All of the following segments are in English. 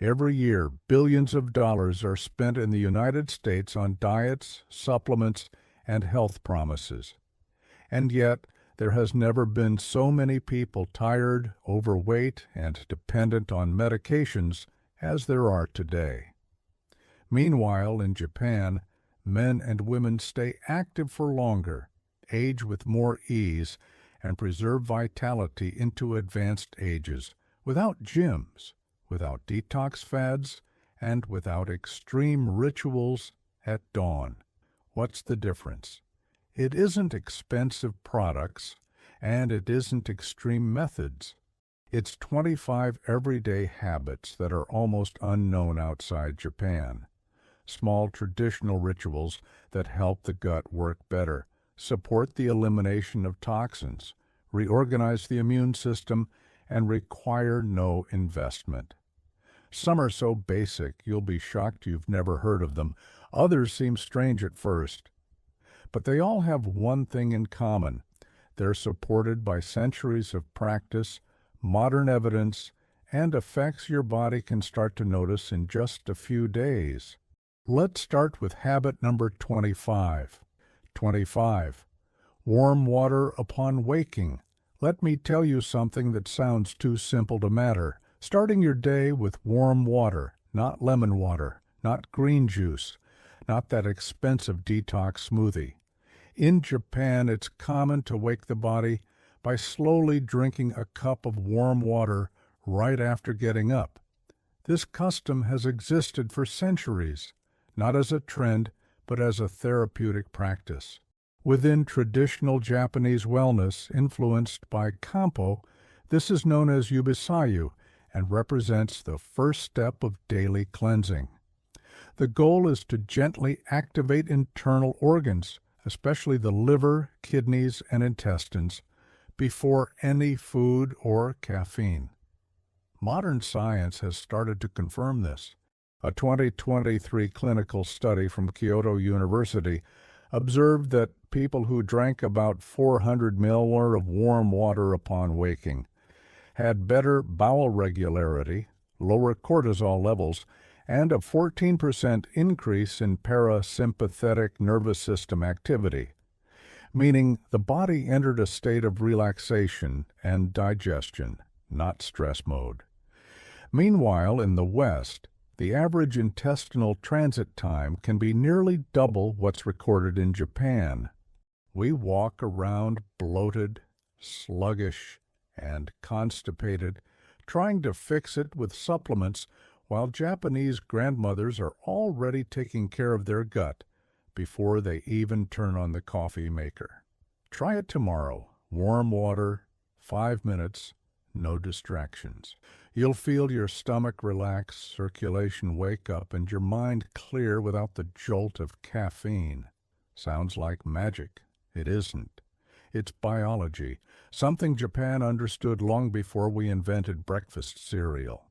Every year, billions of dollars are spent in the United States on diets, supplements, and health promises. And yet, there has never been so many people tired, overweight, and dependent on medications as there are today. Meanwhile, in Japan, men and women stay active for longer, age with more ease, and preserve vitality into advanced ages, without gyms, without detox fads, and without extreme rituals at dawn. What's the difference? It isn't expensive products, and it isn't extreme methods. It's 25 everyday habits that are almost unknown outside Japan. Small traditional rituals that help the gut work better, support the elimination of toxins, reorganize the immune system, and require no investment. Some are so basic you'll be shocked you've never heard of them. Others seem strange at first. But they all have one thing in common. They're supported by centuries of practice, modern evidence, and effects your body can start to notice in just a few days. Let's start with habit number 25. 25. Warm water upon waking. Let me tell you something that sounds too simple to matter. Starting your day with warm water, not lemon water, not green juice, not that expensive detox smoothie. In Japan, it's common to wake the body by slowly drinking a cup of warm water right after getting up. This custom has existed for centuries, not as a trend, but as a therapeutic practice. Within traditional Japanese wellness influenced by Kampo, this is known as yubisayu and represents the first step of daily cleansing. The goal is to gently activate internal organs, especially the liver, kidneys, and intestines, before any food or caffeine. Modern science has started to confirm this. A 2023 clinical study from Kyoto University observed that people who drank about 400 milliliters of warm water upon waking had better bowel regularity, lower cortisol levels, and a 14% increase in parasympathetic nervous system activity, meaning the body entered a state of relaxation and digestion, not stress mode. Meanwhile, in the West, the average intestinal transit time can be nearly double what's recorded in Japan. We walk around bloated, sluggish, and constipated, trying to fix it with supplements, while Japanese grandmothers are already taking care of their gut before they even turn on the coffee maker. Try it tomorrow. Warm water, 5 minutes, no distractions. You'll feel your stomach relax, circulation wake up, and your mind clear without the jolt of caffeine. Sounds like magic. It isn't. It's biology, something Japan understood long before we invented breakfast cereal.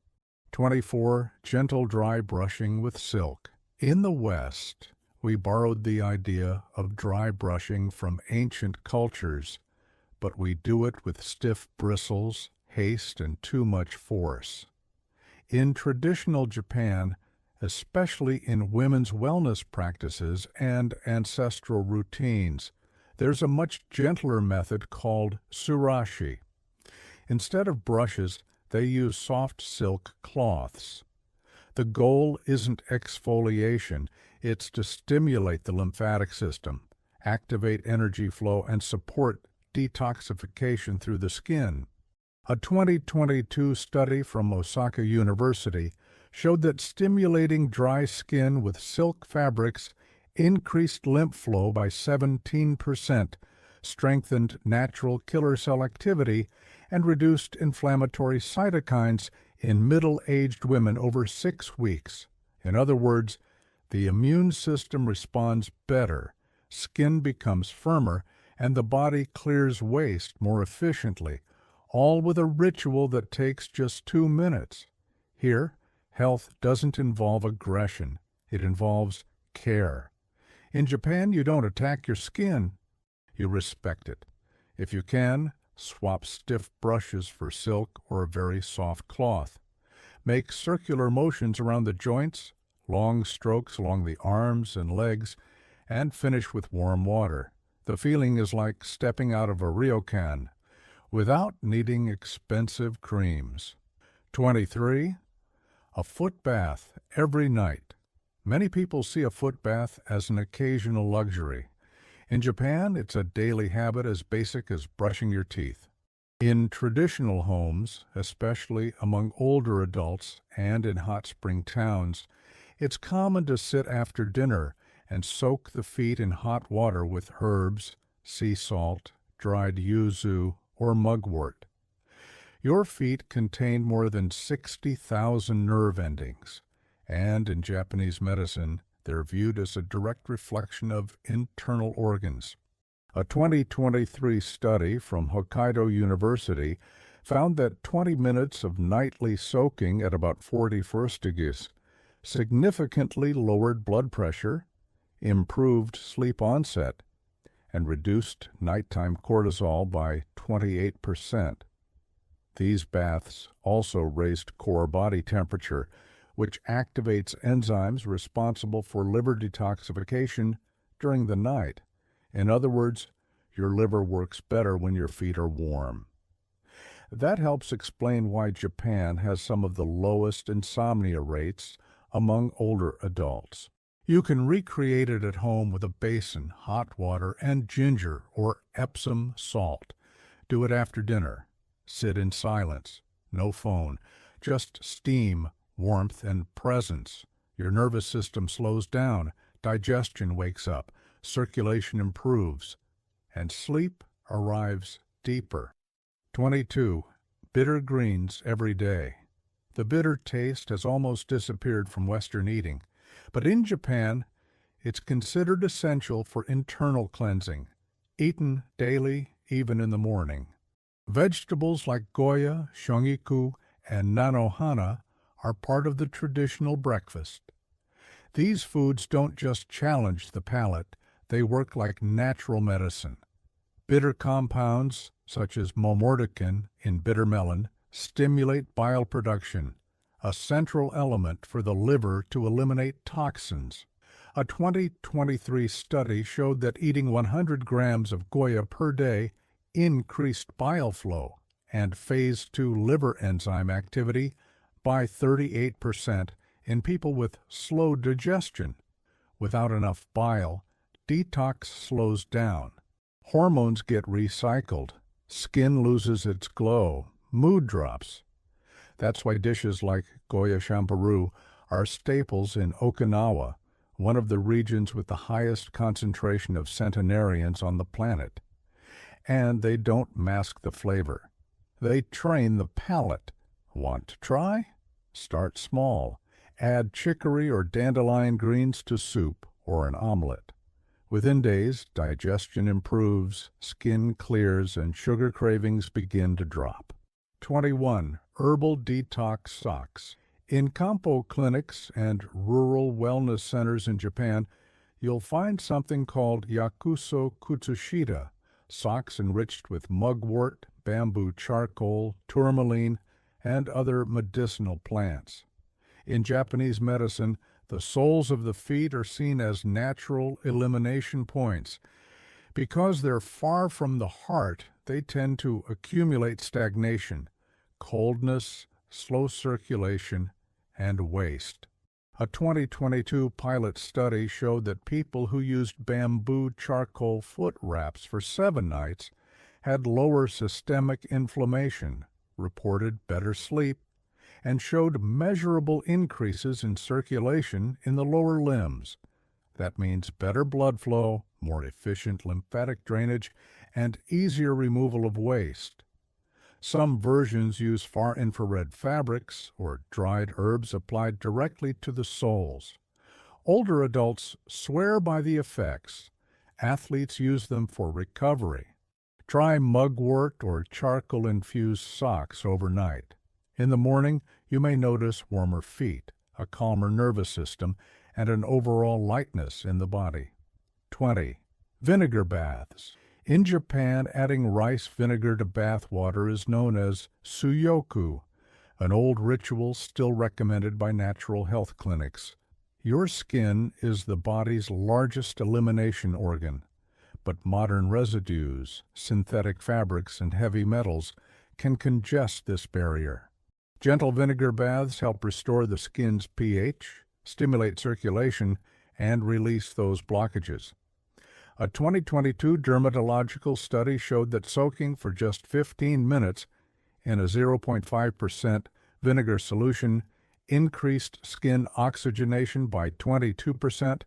24. Gentle dry brushing with silk. In the West, we borrowed the idea of dry brushing from ancient cultures, but we do it with stiff bristles, haste, and too much force. In traditional Japan, especially in women's wellness practices and ancestral routines, there's a much gentler method called surashi. Instead of brushes, they use soft silk cloths. The goal isn't exfoliation, it's to stimulate the lymphatic system, activate energy flow, and support detoxification through the skin. A 2022 study from Osaka University showed that stimulating dry skin with silk fabrics increased lymph flow by 17%, strengthened natural killer cell activity, and reduced inflammatory cytokines in middle-aged women over 6 weeks. In other words, the immune system responds better, skin becomes firmer, and the body clears waste more efficiently, all with a ritual that takes just 2 minutes. Here, health doesn't involve aggression. It involves care. In Japan, you don't attack your skin. You respect it. If you can, swap stiff brushes for silk or a very soft cloth. Make circular motions around the joints, long strokes along the arms and legs, and finish with warm water. The feeling is like stepping out of a ryokan without needing expensive creams. 23. A foot bath every night. Many people see a foot bath as an occasional luxury. In Japan, it's a daily habit as basic as brushing your teeth. In traditional homes, especially among older adults and in hot spring towns, it's common to sit after dinner and soak the feet in hot water with herbs, sea salt, dried yuzu, or mugwort. Your feet contain more than 60,000 nerve endings, and in Japanese medicine, they're viewed as a direct reflection of internal organs. A 2023 study from Hokkaido University found that 20 minutes of nightly soaking at about 40 degrees significantly lowered blood pressure, improved sleep onset, and reduced nighttime cortisol by 28%. These baths also raised core body temperature, which activates enzymes responsible for liver detoxification during the night. In other words, your liver works better when your feet are warm. That helps explain why Japan has some of the lowest insomnia rates among older adults. You can recreate it at home with a basin, hot water, and ginger or Epsom salt. Do it after dinner. Sit in silence. No phone. Just steam, warmth, and presence. Your nervous system slows down, digestion wakes up, circulation improves, and sleep arrives deeper. 22. Bitter greens every day. The bitter taste has almost disappeared from Western eating, but in Japan, it's considered essential for internal cleansing, eaten daily, even in the morning. Vegetables like goya, shongiku, and nanohana are part of the traditional breakfast. These foods don't just challenge the palate, they work like natural medicine. Bitter compounds, such as momordican in bitter melon, stimulate bile production, a central element for the liver to eliminate toxins. A 2023 study showed that eating 100 grams of goya per day increased bile flow and phase 2 liver enzyme activity by 38% in people with slow digestion. Without enough bile, detox slows down. Hormones get recycled. Skin loses its glow. Mood drops. That's why dishes like goya champoru are staples in Okinawa, one of the regions with the highest concentration of centenarians on the planet. And they don't mask the flavor. They train the palate. Want to try? Start small. Add chicory or dandelion greens to soup or an omelet. Within days, digestion improves, skin clears, and sugar cravings begin to drop. 21. Herbal detox socks. In Kampo clinics and rural wellness centers in Japan, you'll find something called Yakuso Kutsushita, socks enriched with mugwort, bamboo charcoal, tourmaline, and other medicinal plants. In Japanese medicine, the soles of the feet are seen as natural elimination points. Because they're far from the heart, they tend to accumulate stagnation, coldness, slow circulation, and waste. A 2022 pilot study showed that people who used bamboo charcoal foot wraps for 7 nights had lower systemic inflammation, reported better sleep, and showed measurable increases in circulation in the lower limbs. That means better blood flow, more efficient lymphatic drainage, and easier removal of waste. Some versions use far-infrared fabrics or dried herbs applied directly to the soles. Older adults swear by the effects. Athletes use them for recovery. Try mugwort or charcoal-infused socks overnight. In the morning, you may notice warmer feet, a calmer nervous system, and an overall lightness in the body. 20. Vinegar baths. In Japan, adding rice vinegar to bath water is known as suyoku. an old ritual still recommended by natural health clinics. Your skin is the body's largest elimination organ, but modern residues, synthetic fabrics, and heavy metals can congest this barrier. Gentle vinegar baths help restore the skin's pH, stimulate circulation, and release those blockages. A 2022 dermatological study showed that soaking for just 15 minutes in a 0.5% vinegar solution increased skin oxygenation by 22%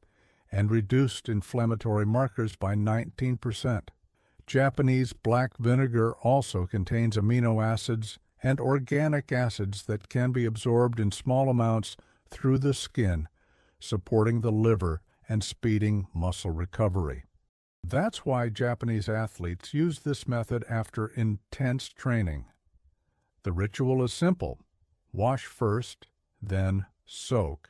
and reduced inflammatory markers by 19%. Japanese black vinegar also contains amino acids and organic acids that can be absorbed in small amounts through the skin, supporting the liver and speeding muscle recovery. That's why Japanese athletes use this method after intense training. The ritual is simple. Wash first, then soak.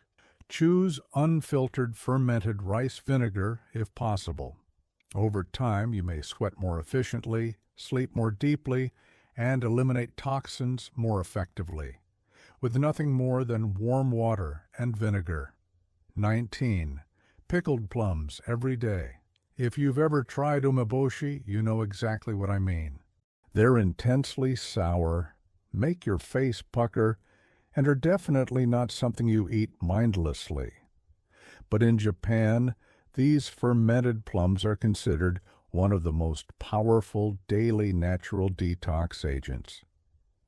Choose unfiltered fermented rice vinegar if possible. Over time, you may sweat more efficiently, sleep more deeply, and eliminate toxins more effectively, with nothing more than warm water and vinegar. 19. Pickled plums every day. If you've ever tried umeboshi, you know exactly what I mean. They're intensely sour, make your face pucker, and are definitely not something you eat mindlessly. But in Japan, these fermented plums are considered one of the most powerful daily natural detox agents.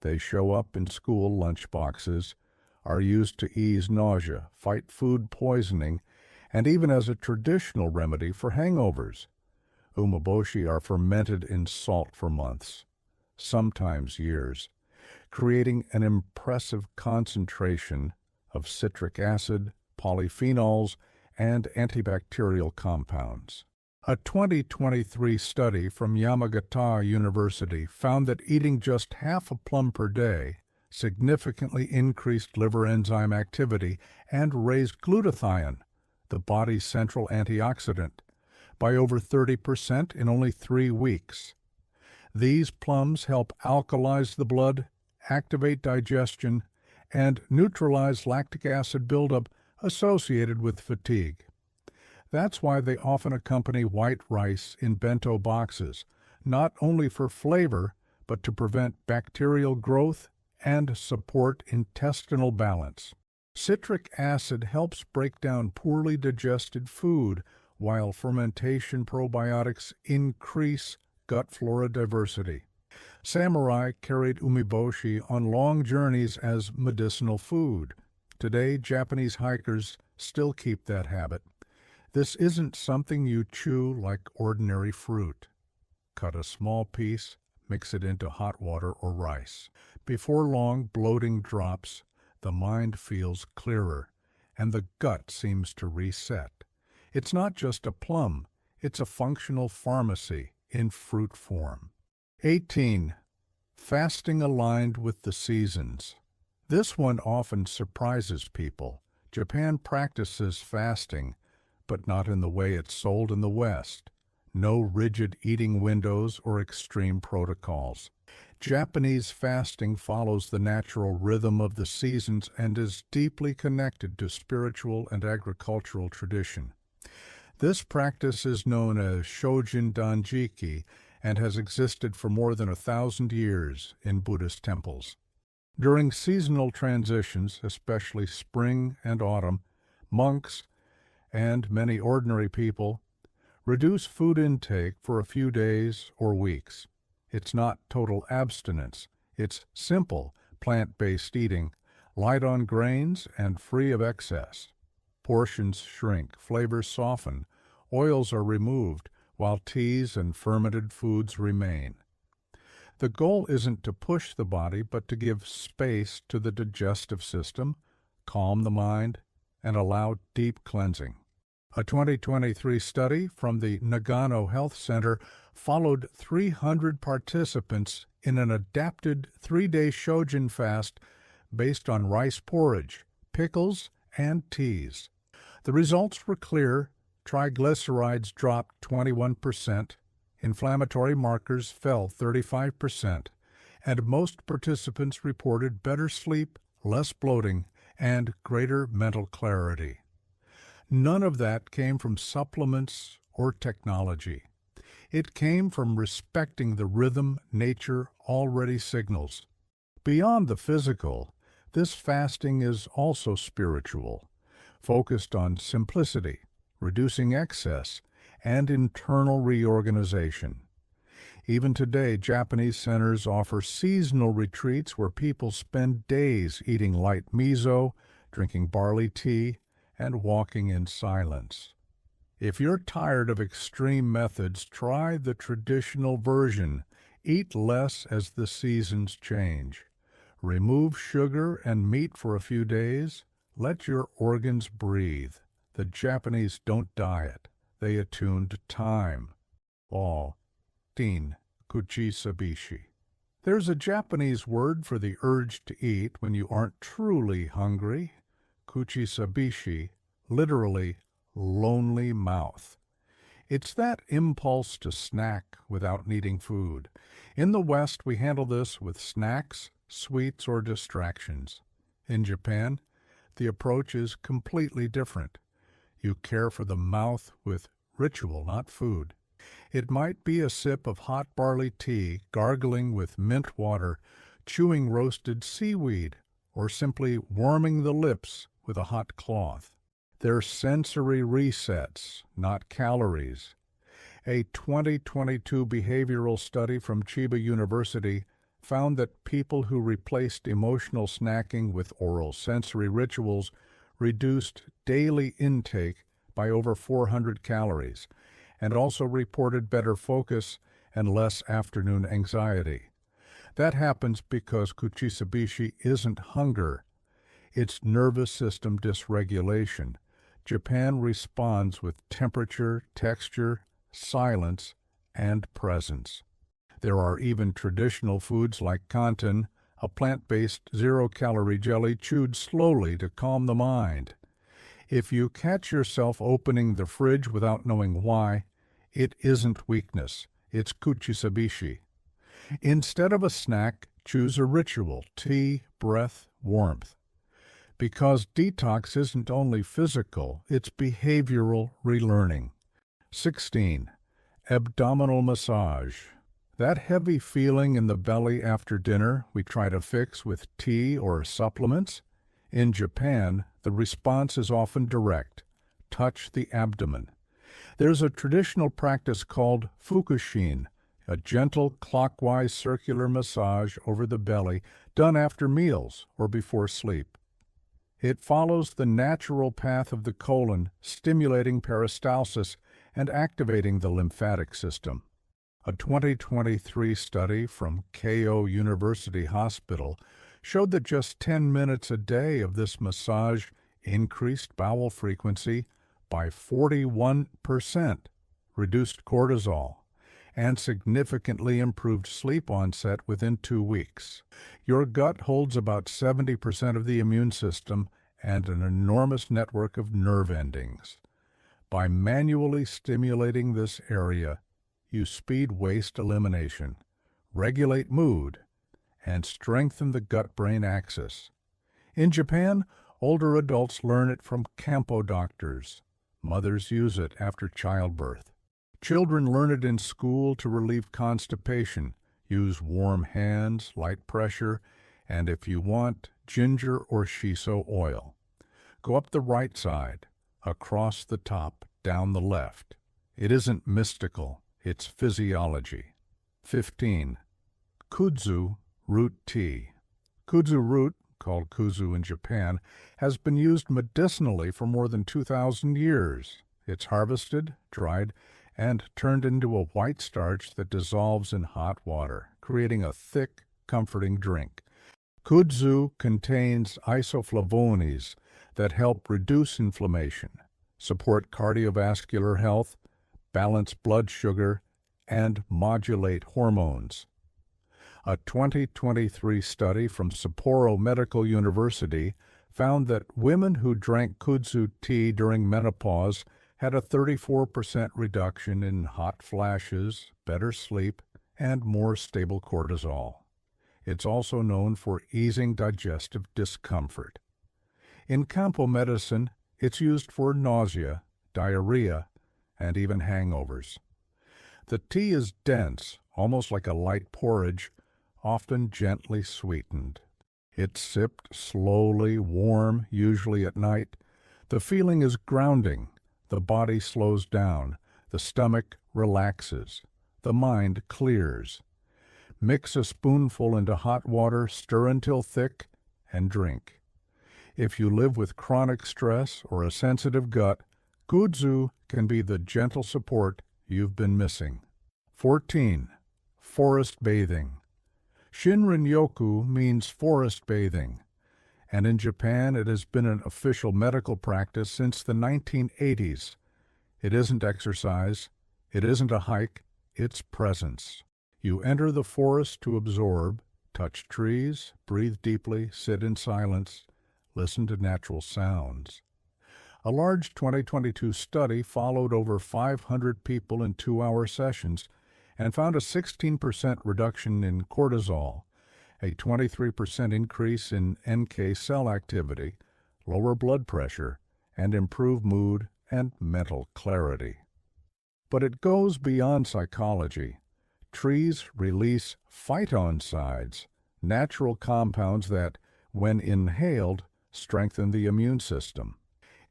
They show up in school lunchboxes, are used to ease nausea, fight food poisoning, and even as a traditional remedy for hangovers. Umeboshi are fermented in salt for months, sometimes years, creating an impressive concentration of citric acid, polyphenols, and antibacterial compounds. A 2023 study from Yamagata University found that eating just half a plum per day significantly increased liver enzyme activity and raised glutathione, the body's central antioxidant, by over 30% in only 3 weeks. These plums help alkalize the blood, activate digestion, and neutralize lactic acid buildup associated with fatigue. That's why they often accompany white rice in bento boxes, not only for flavor, but to prevent bacterial growth and support intestinal balance. Citric acid helps break down poorly digested food, while fermentation probiotics increase gut flora diversity. Samurai carried umeboshi on long journeys as medicinal food. Today, Japanese hikers still keep that habit. This isn't something you chew like ordinary fruit. Cut a small piece, mix it into hot water or rice. Before long, bloating drops, the mind feels clearer, and the gut seems to reset. It's not just a plum, it's a functional pharmacy in fruit form. 18. Fasting aligned with the seasons. This one often surprises people. Japan practices fasting, but not in the way it's sold in the West. No rigid eating windows or extreme protocols. Japanese fasting follows the natural rhythm of the seasons and is deeply connected to spiritual and agricultural tradition. This practice is known as Shojin Danjiki and has existed for more than 1,000 years in Buddhist temples. During seasonal transitions, especially spring and autumn, monks and many ordinary people reduce food intake for a few days or weeks. It's not total abstinence. It's simple, plant-based eating, light on grains and free of excess. Portions shrink, flavors soften, oils are removed, while teas and fermented foods remain. The goal isn't to push the body, but to give space to the digestive system, calm the mind, and allow deep cleansing. A 2023 study from the Nagano Health Center followed 300 participants in an adapted 3-day Shojin fast based on rice porridge, pickles, and teas. The results were clear. Triglycerides dropped 21%, inflammatory markers fell 35%, and most participants reported better sleep, less bloating, and greater mental clarity. None of that came from supplements or technology. It came from respecting the rhythm nature already signals. Beyond the physical, this fasting is also spiritual, focused on simplicity, reducing excess, and internal reorganization. Even today, Japanese centers offer seasonal retreats where people spend days eating light miso, drinking barley tea, and walking in silence. If you're tired of extreme methods, try the traditional version. Eat less as the seasons change. Remove sugar and meat for a few days. Let your organs breathe. The Japanese don't diet. They attune to time. All. Teen. Kuchisabishi. There's a Japanese word for the urge to eat when you aren't truly hungry. Kuchisabishi, literally, lonely mouth. It's that impulse to snack without needing food. In the West, we handle this with snacks, sweets, or distractions. In Japan, the approach is completely different. You care for the mouth with ritual, not food. It might be a sip of hot barley tea, gargling with mint water, chewing roasted seaweed, or simply warming the lips with a hot cloth. They're sensory resets, not calories. A 2022 behavioral study from Chiba University found that people who replaced emotional snacking with oral sensory rituals reduced daily intake by over 400 calories, and also reported better focus and less afternoon anxiety. That happens because kuchisabishi isn't hunger, it's nervous system dysregulation. Japan responds with temperature, texture, silence, and presence. There are even traditional foods like kantan, a plant-based zero-calorie jelly chewed slowly to calm the mind. If you catch yourself opening the fridge without knowing why, it isn't weakness, it's kuchisabishi. Instead of a snack, choose a ritual, tea, breath, warmth. Because detox isn't only physical, it's behavioral relearning. 16. Abdominal massage. That heavy feeling in the belly after dinner we try to fix with tea or supplements? In Japan, the response is often direct. Touch the abdomen. There's a traditional practice called fukushin, a gentle clockwise circular massage over the belly done after meals or before sleep. It follows the natural path of the colon, stimulating peristalsis and activating the lymphatic system. A 2023 study from Keio University Hospital showed that just 10 minutes a day of this massage increased bowel frequency by 41%, reduced cortisol, and significantly improved sleep onset within 2 weeks. Your gut holds about 70% of the immune system and an enormous network of nerve endings. By manually stimulating this area, you speed waste elimination, regulate mood, and strengthen the gut-brain axis. In Japan, older adults learn it from Kampo doctors. Mothers use it after childbirth. Children learn it in school to relieve constipation. Use warm hands, light pressure, and if you want, ginger or shiso oil. Go up the right side, across the top, down the left. It isn't mystical, it's physiology. 15. Kudzu root tea. Kudzu root, called kuzu in Japan, has been used medicinally for more than 2,000 years. It's harvested, dried, and turned into a white starch that dissolves in hot water, creating a thick, comforting drink. Kudzu contains isoflavones that help reduce inflammation, support cardiovascular health, balance blood sugar, and modulate hormones. A 2023 study from Sapporo Medical University found that women who drank kudzu tea during menopause had a 34% reduction in hot flashes, better sleep, and more stable cortisol. It's also known for easing digestive discomfort. In Campo medicine, it's used for nausea, diarrhea, and even hangovers. The tea is dense, almost like a light porridge, often gently sweetened. It's sipped slowly, warm, usually at night. The feeling is grounding. The body slows down. The stomach relaxes. The mind clears. Mix a spoonful into hot water, stir until thick, and drink. If you live with chronic stress or a sensitive gut, kudzu can be the gentle support you've been missing. 14. Forest bathing. Shinrin-yoku means forest bathing, and in Japan it has been an official medical practice since the 1980s. It isn't exercise, it isn't a hike, it's presence. You enter the forest to absorb, touch trees, breathe deeply, sit in silence, listen to natural sounds. A large 2022 study followed over 500 people in 2-hour sessions and found a 16% reduction in cortisol, a 23% increase in NK cell activity, lower blood pressure, and improved mood and mental clarity. But it goes beyond psychology. Trees release phytoncides, natural compounds that, when inhaled, strengthen the immune system.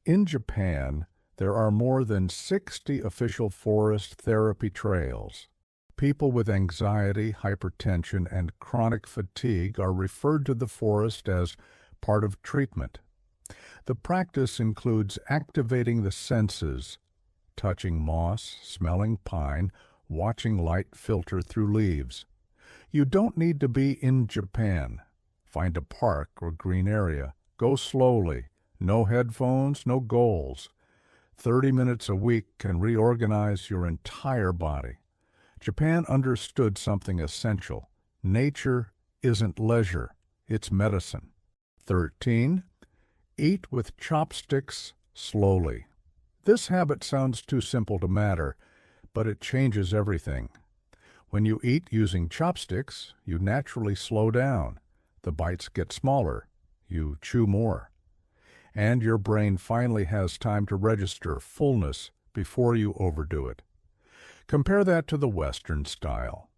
In Japan, there are more than 60 official forest therapy trails. People with anxiety, hypertension, and chronic fatigue are referred to the forest as part of treatment. The practice includes activating the senses, touching moss, smelling pine, watching light filter through leaves. You don't need to be in Japan. Find a park or green area. Go slowly. No headphones, no goals. 30 minutes a week can reorganize your entire body. Japan understood something essential. Nature isn't leisure, it's medicine. 13. Eat with chopsticks slowly. This habit sounds too simple to matter, but it changes everything. When you eat using chopsticks, you naturally slow down. The bites get smaller. You chew more. And your brain finally has time to register fullness before you overdo it. Compare that to the Western style.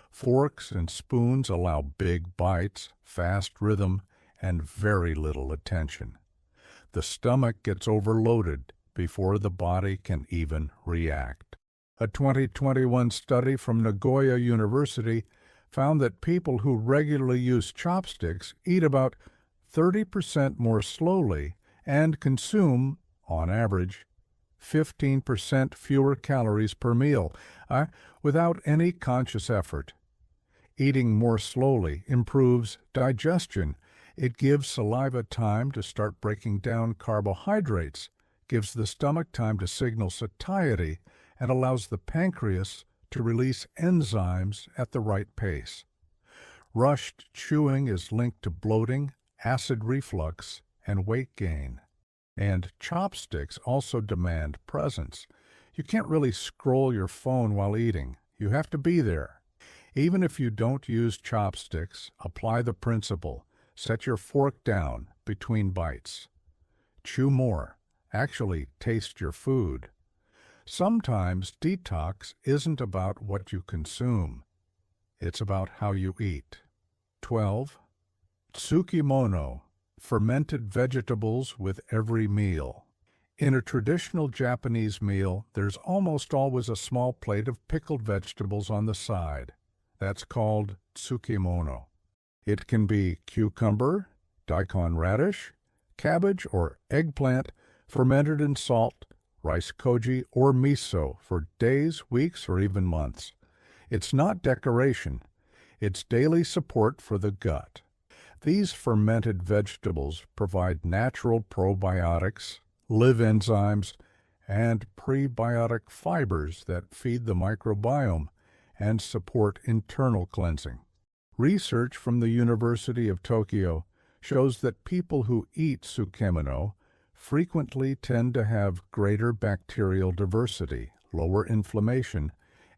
Forks and spoons allow big bites, fast rhythm, and very little attention. The stomach gets overloaded before the body can even react. A 2021 study from Nagoya University found that people who regularly use chopsticks eat about 30% more slowly and consume, on average, 15% fewer calories per meal, without any conscious effort. Eating more slowly improves digestion. It gives saliva time to start breaking down carbohydrates, gives the stomach time to signal satiety, and allows the pancreas to release enzymes at the right pace. Rushed chewing is linked to bloating, acid reflux, and weight gain. And chopsticks also demand presence. You can't really scroll your phone while eating. You have to be there. Even if you don't use chopsticks, apply the principle. Set your fork down between bites. Chew more. Actually, taste your food. Sometimes detox isn't about what you consume. It's about how you eat. 12. Tsukimono. Fermented vegetables with every meal. In a traditional Japanese meal, there's almost always a small plate of pickled vegetables on the side. That's called tsukimono. It can be cucumber, daikon radish, cabbage or eggplant fermented in salt, rice koji, or miso for days, weeks, or even months. It's not decoration. It's daily support for the gut. These fermented vegetables provide natural probiotics, live enzymes, and prebiotic fibers that feed the microbiome and support internal cleansing. Research from the University of Tokyo shows that people who eat tsukimono frequently tend to have greater bacterial diversity, lower inflammation,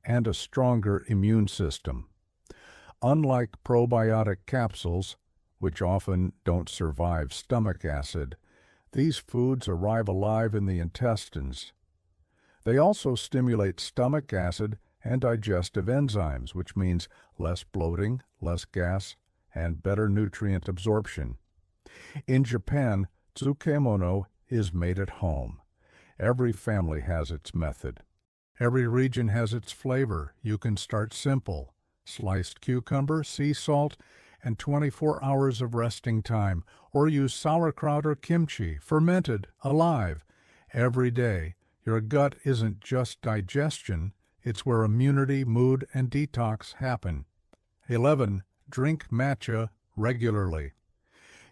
and a stronger immune system. Unlike probiotic capsules, which often don't survive stomach acid, these foods arrive alive in the intestines. They also stimulate stomach acid and digestive enzymes, which means less bloating, less gas, and better nutrient absorption. In Japan, tsukemono is made at home. Every family has its method. Every region has its flavor. You can start simple. Sliced cucumber, sea salt, and 24 hours of resting time, or use sauerkraut or kimchi, fermented, alive, every day. Your gut isn't just digestion, it's where immunity, mood, and detox happen. 11. Drink matcha regularly.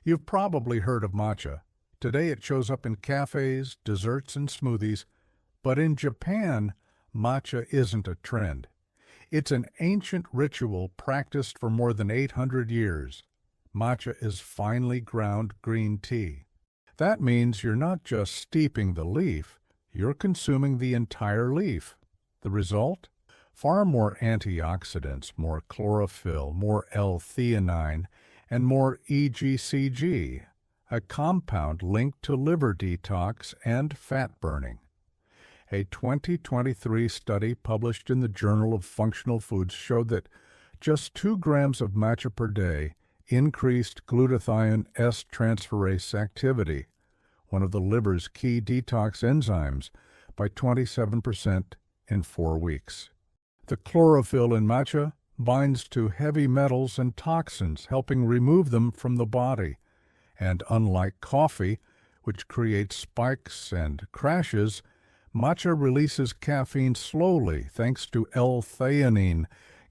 You've probably heard of matcha. Today it shows up in cafes, desserts, and smoothies, but in Japan, matcha isn't a trend. It's an ancient ritual practiced for more than 800 years. Matcha is finely ground green tea. That means you're not just steeping the leaf, you're consuming the entire leaf. The result? Far more antioxidants, more chlorophyll, more L-theanine, and more EGCG, a compound linked to liver detox and fat burning. A 2023 study published in the Journal of Functional Foods showed that just 2 grams of matcha per day increased glutathione S-transferase activity, one of the liver's key detox enzymes, by 27% in 4 weeks. The chlorophyll in matcha binds to heavy metals and toxins, helping remove them from the body. And unlike coffee, which creates spikes and crashes, matcha releases caffeine slowly thanks to L-theanine,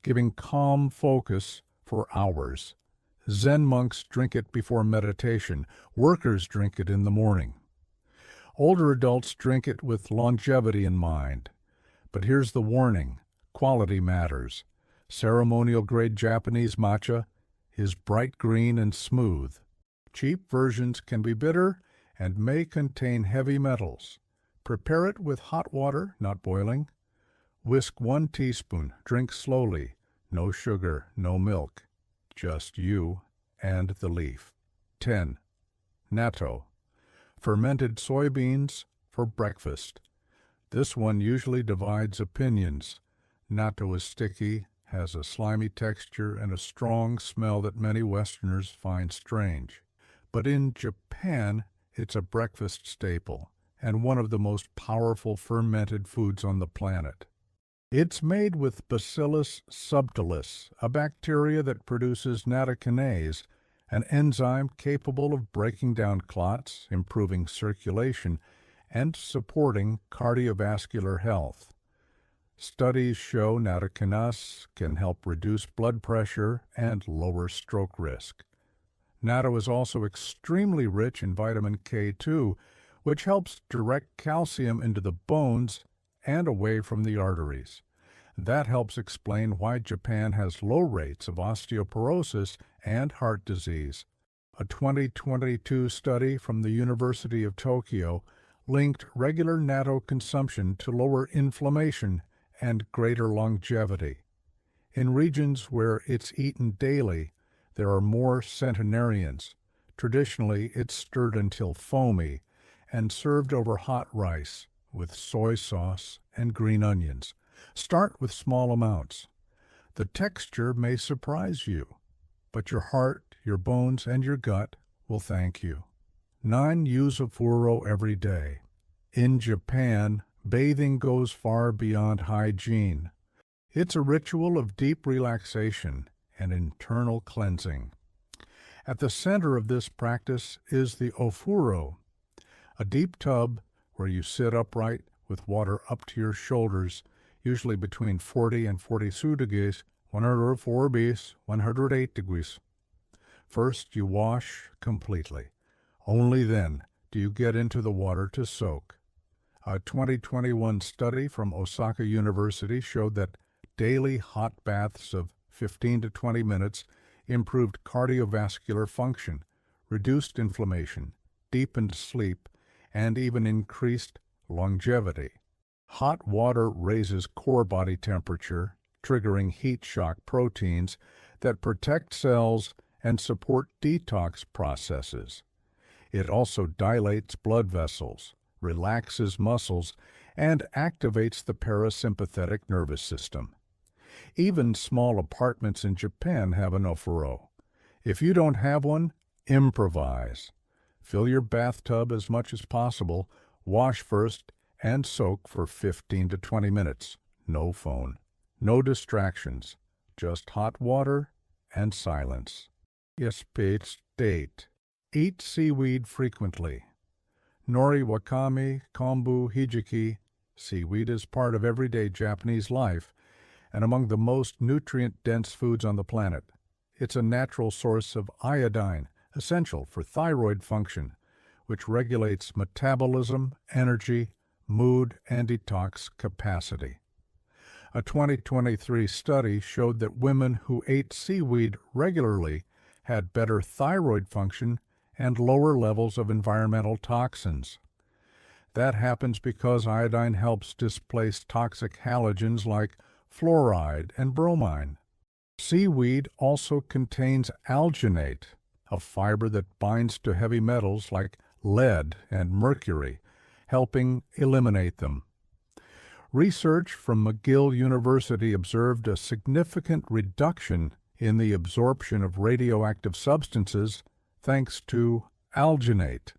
giving calm focus for hours. Zen monks drink it before meditation. Workers drink it in the morning. Older adults drink it with longevity in mind. But here's the warning. Quality matters. Ceremonial-grade Japanese matcha is bright green and smooth. Cheap versions can be bitter and may contain heavy metals. Prepare it with hot water, not boiling. Whisk 1 teaspoon. Drink slowly. No sugar, no milk. Just you and the leaf. 10. Natto. Fermented soybeans for breakfast. This one usually divides opinions. Natto is sticky, has a slimy texture, and a strong smell that many Westerners find strange. But in Japan, it's a breakfast staple and one of the most powerful fermented foods on the planet. It's made with Bacillus subtilis, a bacteria that produces nattokinase, an enzyme capable of breaking down clots, improving circulation, and supporting cardiovascular health. Studies show nattokinase can help reduce blood pressure and lower stroke risk. Natto is also extremely rich in vitamin K2, which helps direct calcium into the bones and away from the arteries. That helps explain why Japan has low rates of osteoporosis and heart disease. A 2022 study from the University of Tokyo linked regular natto consumption to lower inflammation and greater longevity. In regions where it's eaten daily, there are more centenarians. Traditionally, it's stirred until foamy and served over hot rice with soy sauce and green onions. Start with small amounts. The texture may surprise you, but your heart, your bones, and your gut will thank you. 9. Use a furo every day. In Japan, bathing goes far beyond hygiene. It's a ritual of deep relaxation and internal cleansing. At the center of this practice is the ofuro, a deep tub where you sit upright with water up to your shoulders, usually between 40 and 42 degrees, 104 bis, 108 degrees. First, you wash completely. Only then do you get into the water to soak. A 2021 study from Osaka University showed that daily hot baths of 15 to 20 minutes improved cardiovascular function, reduced inflammation, deepened sleep, and even increased longevity. Hot water raises core body temperature, triggering heat shock proteins that protect cells and support detox processes. It also dilates blood vessels, relaxes muscles, and activates the parasympathetic nervous system. Even small apartments in Japan have an ofuro. If you don't have one, improvise. Fill your bathtub as much as possible, wash first, and soak for 15 to 20 minutes. No phone, no distractions, just hot water and silence. Yes, page date. Eat seaweed frequently. Nori, wakame, kombu, hijiki. Seaweed is part of everyday Japanese life and among the most nutrient-dense foods on the planet. It's a natural source of iodine, essential for thyroid function, which regulates metabolism, energy, mood, and detox capacity. A 2023 study showed that women who ate seaweed regularly had better thyroid function and lower levels of environmental toxins. That happens because iodine helps displace toxic halogens like fluoride and bromine. Seaweed also contains alginate, a fiber that binds to heavy metals like lead and mercury, helping eliminate them. Research from McGill University observed a significant reduction in the absorption of radioactive substances thanks to alginate.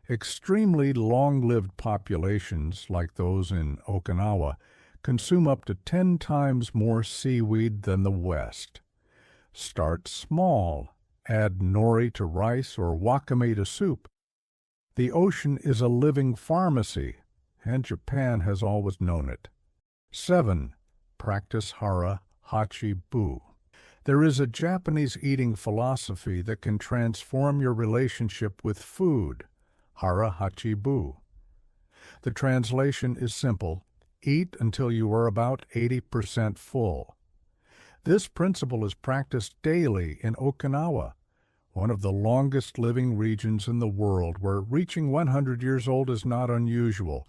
Extremely long-lived populations, like those in Okinawa, consume up to 10 times more seaweed than the West. Start small. Add nori to rice or wakame to soup. The ocean is a living pharmacy, and Japan has always known it. 7. Practice hara hachi bu. There is a Japanese eating philosophy that can transform your relationship with food. Hara hachi bu. The translation is simple. Eat until you are about 80% full. This principle is practiced daily in Okinawa, one of the longest living regions in the world, where reaching 100 years old is not unusual.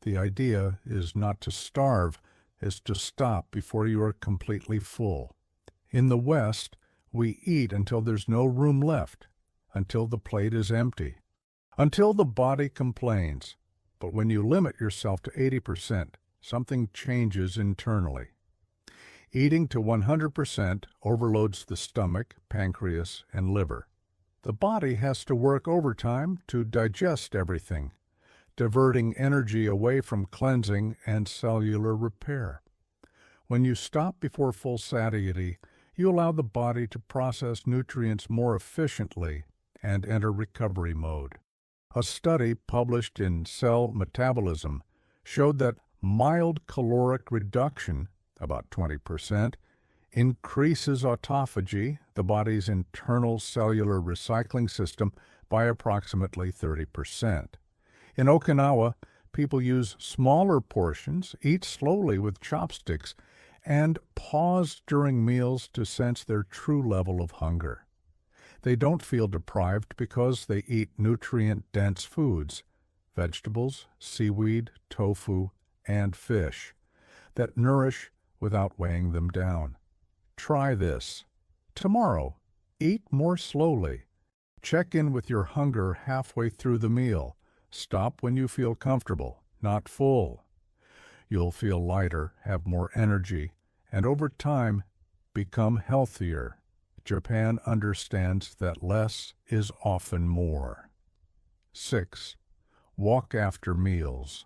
The idea is not to starve, is to stop before you are completely full. In the West, we eat until there's no room left, until the plate is empty, until the body complains. But when you limit yourself to 80%, something changes internally. Eating to 100% overloads the stomach, pancreas, and liver. The body has to work overtime to digest everything, diverting energy away from cleansing and cellular repair. When you stop before full satiety, you allow the body to process nutrients more efficiently and enter recovery mode. A study published in Cell Metabolism showed that mild caloric reduction, about 20%, increases autophagy, the body's internal cellular recycling system, by approximately 30%. In Okinawa, people use smaller portions, eat slowly with chopsticks, and pause during meals to sense their true level of hunger. They don't feel deprived because they eat nutrient-dense foods, vegetables, seaweed, tofu, and fish, that nourish without weighing them down. Try this. Tomorrow, eat more slowly. Check in with your hunger halfway through the meal. Stop when you feel comfortable, not full. You'll feel lighter, have more energy, and over time, become healthier. Japan understands that less is often more. 6. Walk after meals.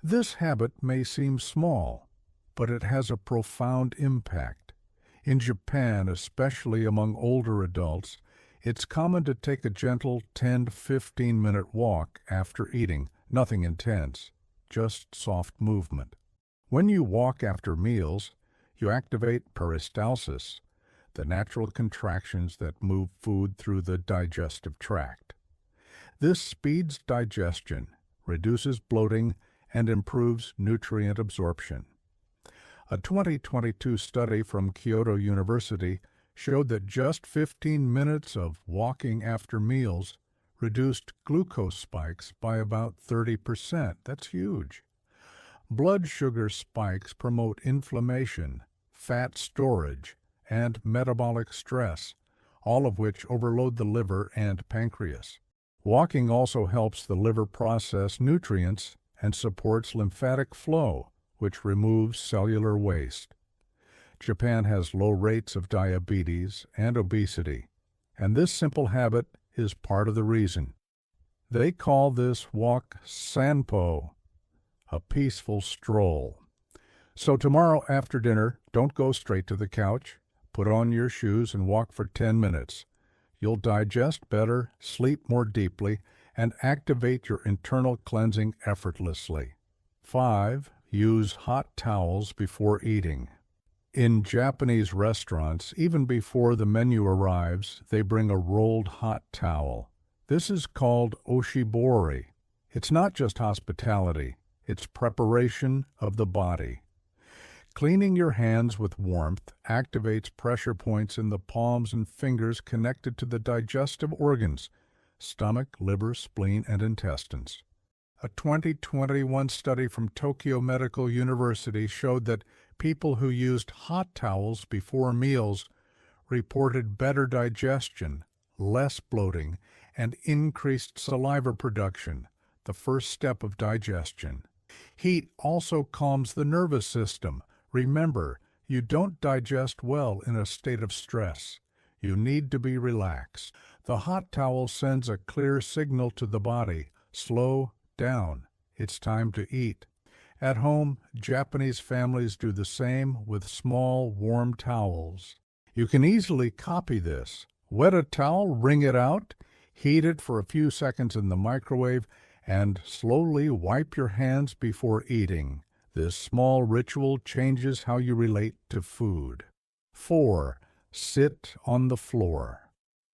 This habit may seem small, but it has a profound impact. In Japan, especially among older adults, it's common to take a gentle 10 to 15-minute walk after eating, nothing intense, just soft movement. When you walk after meals, you activate peristalsis, the natural contractions that move food through the digestive tract. This speeds digestion, reduces bloating, and improves nutrient absorption. A 2022 study from Kyoto University showed that just 15 minutes of walking after meals reduced glucose spikes by about 30%. That's huge. Blood sugar spikes promote inflammation, fat storage, and metabolic stress, all of which overload the liver and pancreas. Walking also helps the liver process nutrients and supports lymphatic flow, which removes cellular waste. Japan has low rates of diabetes and obesity, and this simple habit is part of the reason. They call this walk sanpo, a peaceful stroll. So tomorrow after dinner, don't go straight to the couch. Put on your shoes and walk for 10 minutes. You'll digest better, sleep more deeply, and activate your internal cleansing effortlessly. 5. Use hot towels before eating. In Japanese restaurants, even before the menu arrives, they bring a rolled hot towel. This is called oshibori. It's not just hospitality, it's preparation of the body. Cleaning your hands with warmth activates pressure points in the palms and fingers connected to the digestive organs, stomach, liver, spleen, and intestines. A 2021 study from Tokyo Medical University showed that people who used hot towels before meals reported better digestion, less bloating, and increased saliva production, the first step of digestion. Heat also calms the nervous system. Remember, you don't digest well in a state of stress. You need to be relaxed. The hot towel sends a clear signal to the body. Slow down. It's time to eat. At home, Japanese families do the same with small, warm towels. You can easily copy this. Wet a towel, wring it out, heat it for a few seconds in the microwave, and slowly wipe your hands before eating. This small ritual changes how you relate to food. 4. Sit on the floor.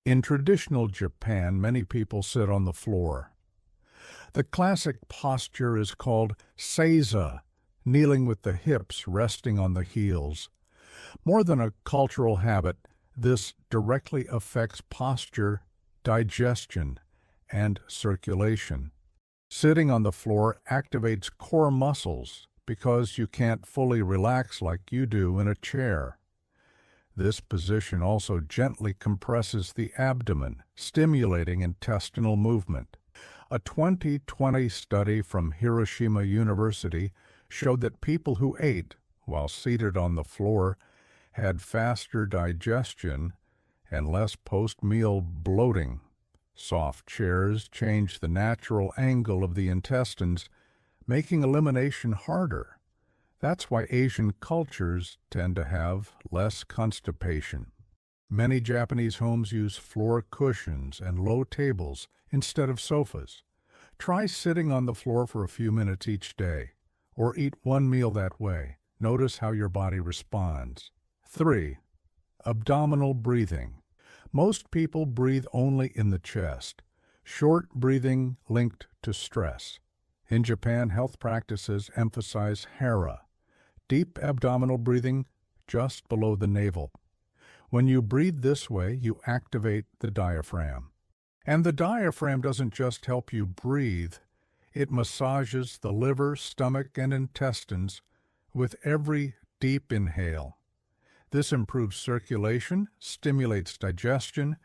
In traditional Japan, many people sit on the floor. The classic posture is called seiza, kneeling with the hips resting on the heels. More than a cultural habit, this directly affects posture, digestion, and circulation. Sitting on the floor activates core muscles because you can't fully relax like you do in a chair. This position also gently compresses the abdomen, stimulating intestinal movement. A 2020 study from Hiroshima University showed that people who ate while seated on the floor had faster digestion and less post-meal bloating. Soft chairs change the natural angle of the intestines, making elimination harder. That's why Asian cultures tend to have less constipation. Many Japanese homes use floor cushions and low tables instead of sofas. Try sitting on the floor for a few minutes each day, or eat one meal that way. Notice how your body responds. 3. Abdominal breathing. Most people breathe only in the chest. Short breathing linked to stress. In Japan, health practices emphasize hara, deep abdominal breathing just below the navel. When you breathe this way, you activate the diaphragm. And the diaphragm doesn't just help you breathe, it massages the liver, stomach, and intestines with every deep inhale. This improves circulation, stimulates digestion,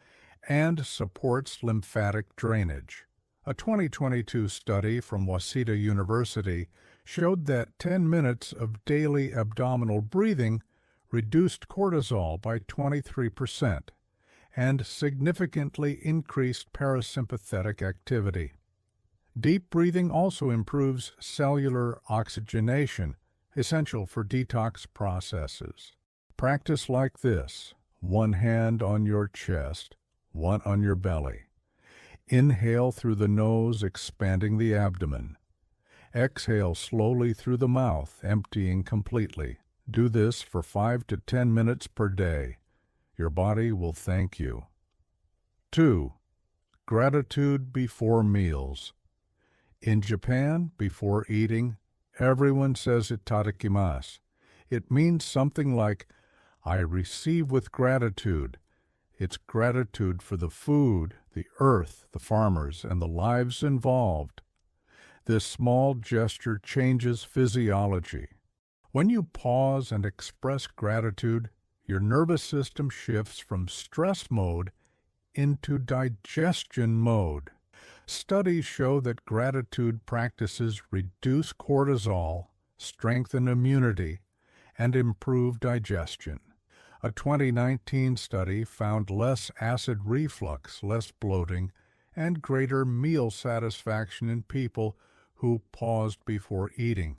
and supports lymphatic drainage. A 2022 study from Waseda University showed that 10 minutes of daily abdominal breathing reduced cortisol by 23% and significantly increased parasympathetic activity. Deep breathing also improves cellular oxygenation, essential for detox processes. Practice like this: one hand on your chest, one on your belly. Inhale through the nose, expanding the abdomen. Exhale slowly through the mouth, emptying completely. Do this for 5 to 10 minutes per day. Your body will thank you. 2. Gratitude before meals. In Japan, before eating, everyone says itadakimasu. It means something like, I receive with gratitude. It's gratitude for the food, the earth, the farmers, and the lives involved. This small gesture changes physiology. When you pause and express gratitude, your nervous system shifts from stress mode into digestion mode. Studies show that gratitude practices reduce cortisol, strengthen immunity, and improve digestion. A 2019 study found less acid reflux, less bloating, and greater meal satisfaction in people who paused before eating.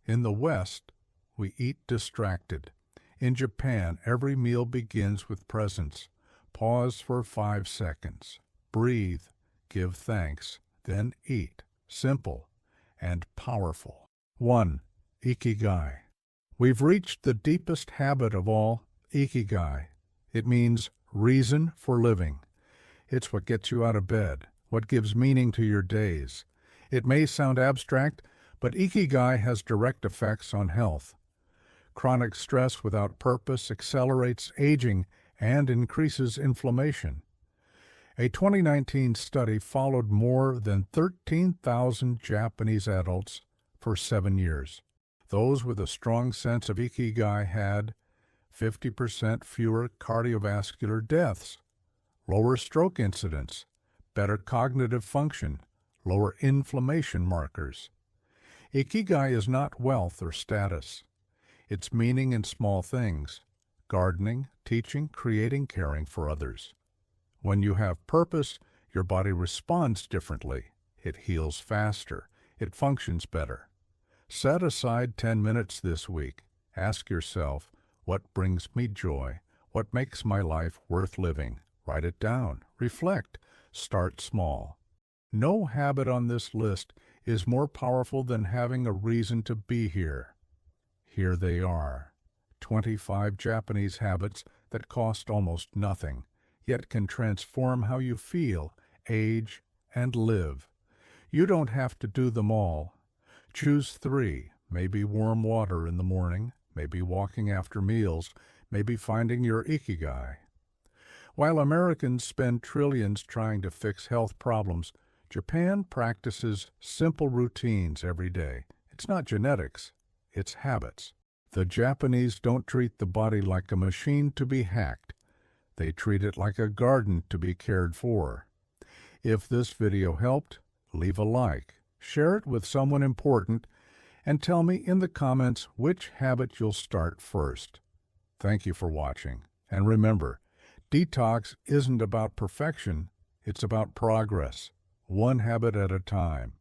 In the West, we eat distracted. In Japan, every meal begins with presence. Pause for 5 seconds. Breathe. Give thanks. Then eat. Simple and powerful. 1. Ikigai. We've reached the deepest habit of all, Ikigai. It means reason for living. It's what gets you out of bed, what gives meaning to your days. It may sound abstract, but Ikigai has direct effects on health. Chronic stress without purpose accelerates aging and increases inflammation. A 2019 study followed more than 13,000 Japanese adults for 7 years. Those with a strong sense of Ikigai had 50% fewer cardiovascular deaths, lower stroke incidence, better cognitive function, lower inflammation markers. Ikigai is not wealth or status. It's meaning in small things: gardening, teaching, creating, caring for others. When you have purpose, your body responds differently. It heals faster. It functions better. Set aside 10 minutes this week. Ask yourself, what brings me joy? What makes my life worth living? Write it down. Reflect. Start small. No habit on this list is more powerful than having a reason to be here. Here they are. 25 Japanese habits that cost almost nothing, yet can transform how you feel, age, and live. You don't have to do them all. Choose 3, maybe warm water in the morning, maybe walking after meals, maybe finding your Ikigai. While Americans spend trillions trying to fix health problems, Japan practices simple routines every day. It's not genetics, it's habits. The Japanese don't treat the body like a machine to be hacked. They treat it like a garden to be cared for. If this video helped, leave a like, share it with someone important, and tell me in the comments which habit you'll start first. Thank you for watching. And remember, Detox isn't about perfection, it's about progress, one habit at a time.